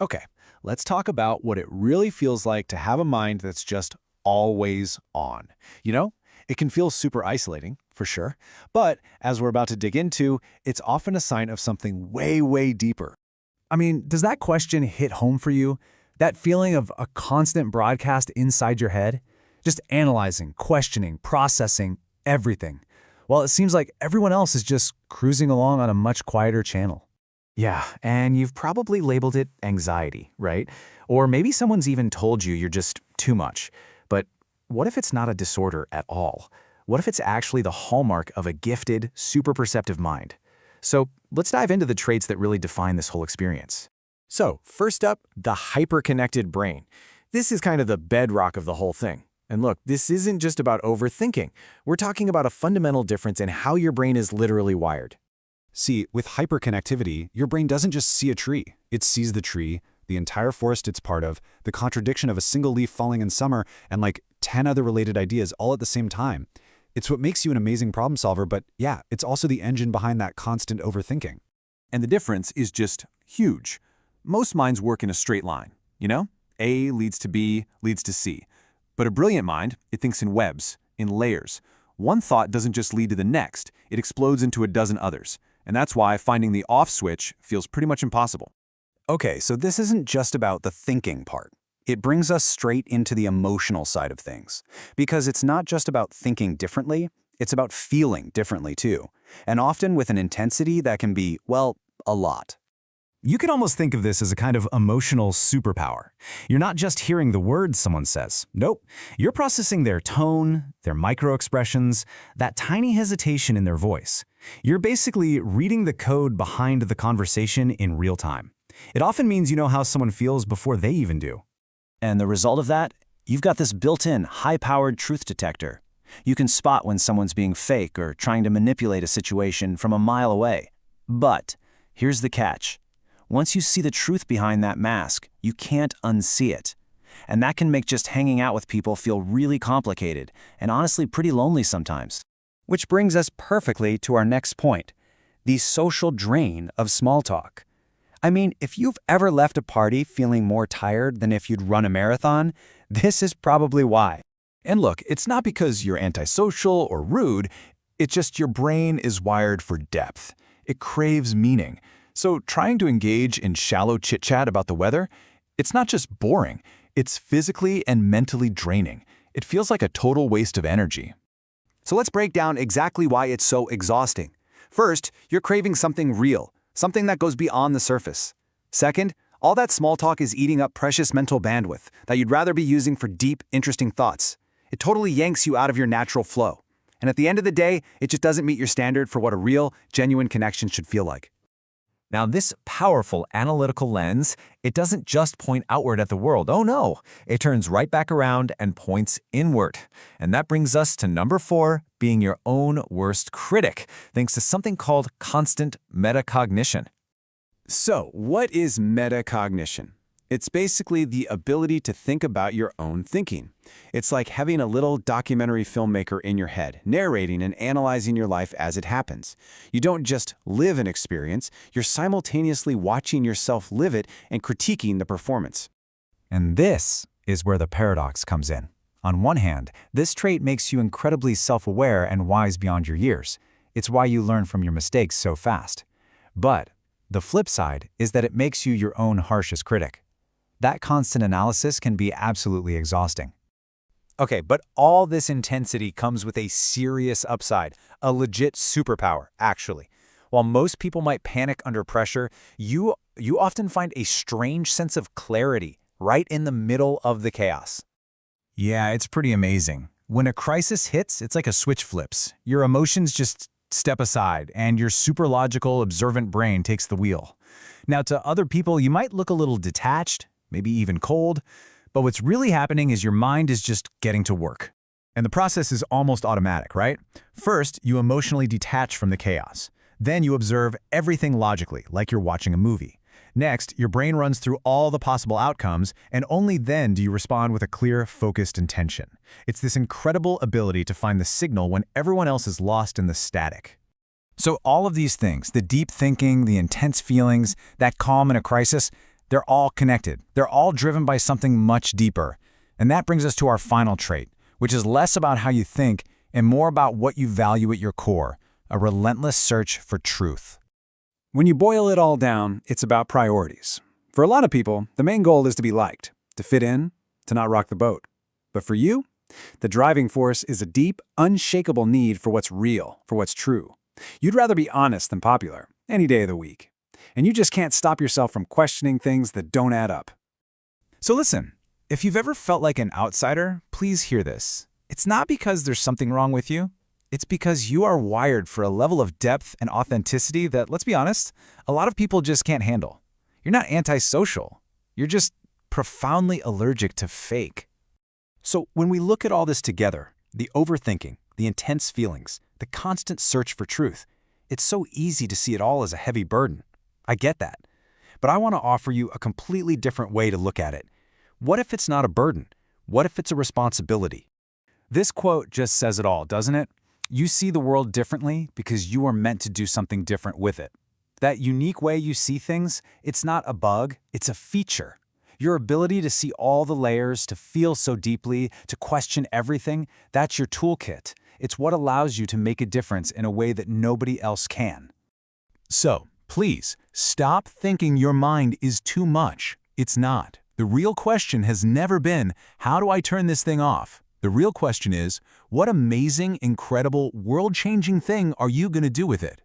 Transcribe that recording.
Okay, let's talk about what it really feels like to have a mind that's just always on. You know, it can feel super isolating, for sure, but as we're about to dig into, it's often a sign of something way, way deeper. I mean, does that question hit home for you? That feeling of a constant broadcast inside your head? Just analyzing, questioning, processing, everything. Well, it seems like everyone else is just cruising along on a much quieter channel. Yeah, and you've probably labeled it anxiety, right? Or maybe someone's even told you you're just too much. But what if it's not a disorder at all? What if it's actually the hallmark of a gifted, super perceptive mind? So let's dive into the traits that really define this whole experience. So, first up, the hyperconnected brain. This is kind of the bedrock of the whole thing. And look, this isn't just about overthinking. We're talking about a fundamental difference in how your brain is literally wired. See, with hyperconnectivity, your brain doesn't just see a tree. It sees the tree, the entire forest it's part of, the contradiction of a single leaf falling in summer, and like 10 other related ideas all at the same time. It's what makes you an amazing problem solver, but yeah, it's also the engine behind that constant overthinking. And the difference is just huge. Most minds work in a straight line, you know? A leads to B, leads to C. But a brilliant mind, it thinks in webs, in layers. One thought doesn't just lead to the next, it explodes into a dozen others. And that's why finding the off switch feels pretty much impossible. Okay, so this isn't just about the thinking part. It brings us straight into the emotional side of things. Because it's not just about thinking differently, it's about feeling differently too. And often with an intensity that can be, well, a lot. You can almost think of this as a kind of emotional superpower. You're not just hearing the words someone says. Nope. You're processing their tone, their micro-expressions, that tiny hesitation in their voice. You're basically reading the code behind the conversation in real time. It often means you know how someone feels before they even do. And the result of that? You've got this built-in, high-powered truth detector. You can spot when someone's being fake or trying to manipulate a situation from a mile away. But here's the catch. Once you see the truth behind that mask, you can't unsee it. And that can make just hanging out with people feel really complicated and honestly pretty lonely sometimes. Which brings us perfectly to our next point, the social drain of small talk. I mean, if you've ever left a party feeling more tired than if you'd run a marathon, this is probably why. And look, it's not because you're antisocial or rude, it's just your brain is wired for depth. It craves meaning. So trying to engage in shallow chit-chat about the weather, it's not just boring, it's physically and mentally draining. It feels like a total waste of energy. So let's break down exactly why it's so exhausting. First, you're craving something real, something that goes beyond the surface. Second, all that small talk is eating up precious mental bandwidth that you'd rather be using for deep, interesting thoughts. It totally yanks you out of your natural flow. And at the end of the day, it just doesn't meet your standard for what a real, genuine connection should feel like. Now, this powerful analytical lens, it doesn't just point outward at the world. Oh no, it turns right back around and points inward. And that brings us to number 4, being your own worst critic, thanks to something called constant metacognition. So, what is metacognition? It's basically the ability to think about your own thinking. It's like having a little documentary filmmaker in your head, narrating and analyzing your life as it happens. You don't just live an experience, you're simultaneously watching yourself live it and critiquing the performance. And this is where the paradox comes in. On one hand, this trait makes you incredibly self-aware and wise beyond your years. It's why you learn from your mistakes so fast. But the flip side is that it makes you your own harshest critic. That constant analysis can be absolutely exhausting. Okay, but all this intensity comes with a serious upside, a legit superpower, actually. While most people might panic under pressure, you often find a strange sense of clarity right in the middle of the chaos. Yeah, it's pretty amazing. When a crisis hits, it's like a switch flips. Your emotions just step aside, and your super logical, observant brain takes the wheel. Now, to other people, you might look a little detached, maybe even cold, but what's really happening is your mind is just getting to work. And the process is almost automatic, right? First, you emotionally detach from the chaos. Then you observe everything logically, like you're watching a movie. Next, your brain runs through all the possible outcomes, and only then do you respond with a clear, focused intention. It's this incredible ability to find the signal when everyone else is lost in the static. So all of these things, the deep thinking, the intense feelings, that calm in a crisis, They're all connected. They're all driven by something much deeper. And that brings us to our final trait, which is less about how you think and more about what you value at your core, a relentless search for truth. When you boil it all down, it's about priorities. For a lot of people, the main goal is to be liked, to fit in, to not rock the boat. But for you, the driving force is a deep, unshakable need for what's real, for what's true. You'd rather be honest than popular, any day of the week. And you just can't stop yourself from questioning things that don't add up. So listen, if you've ever felt like an outsider, please hear this. It's not because there's something wrong with you. It's because you are wired for a level of depth and authenticity that, let's be honest, a lot of people just can't handle. You're not antisocial. You're just profoundly allergic to fake. So when we look at all this together, the overthinking, the intense feelings, the constant search for truth, it's so easy to see it all as a heavy burden. I get that. But I want to offer you a completely different way to look at it. What if it's not a burden? What if it's a responsibility? This quote just says it all, doesn't it? You see the world differently because you are meant to do something different with it. That unique way you see things, it's not a bug, it's a feature. Your ability to see all the layers, to feel so deeply, to question everything, that's your toolkit. It's what allows you to make a difference in a way that nobody else can. So, please, stop thinking your mind is too much. It's not. The real question has never been, how do I turn this thing off? The real question is, what amazing, incredible, world-changing thing are you going to do with it?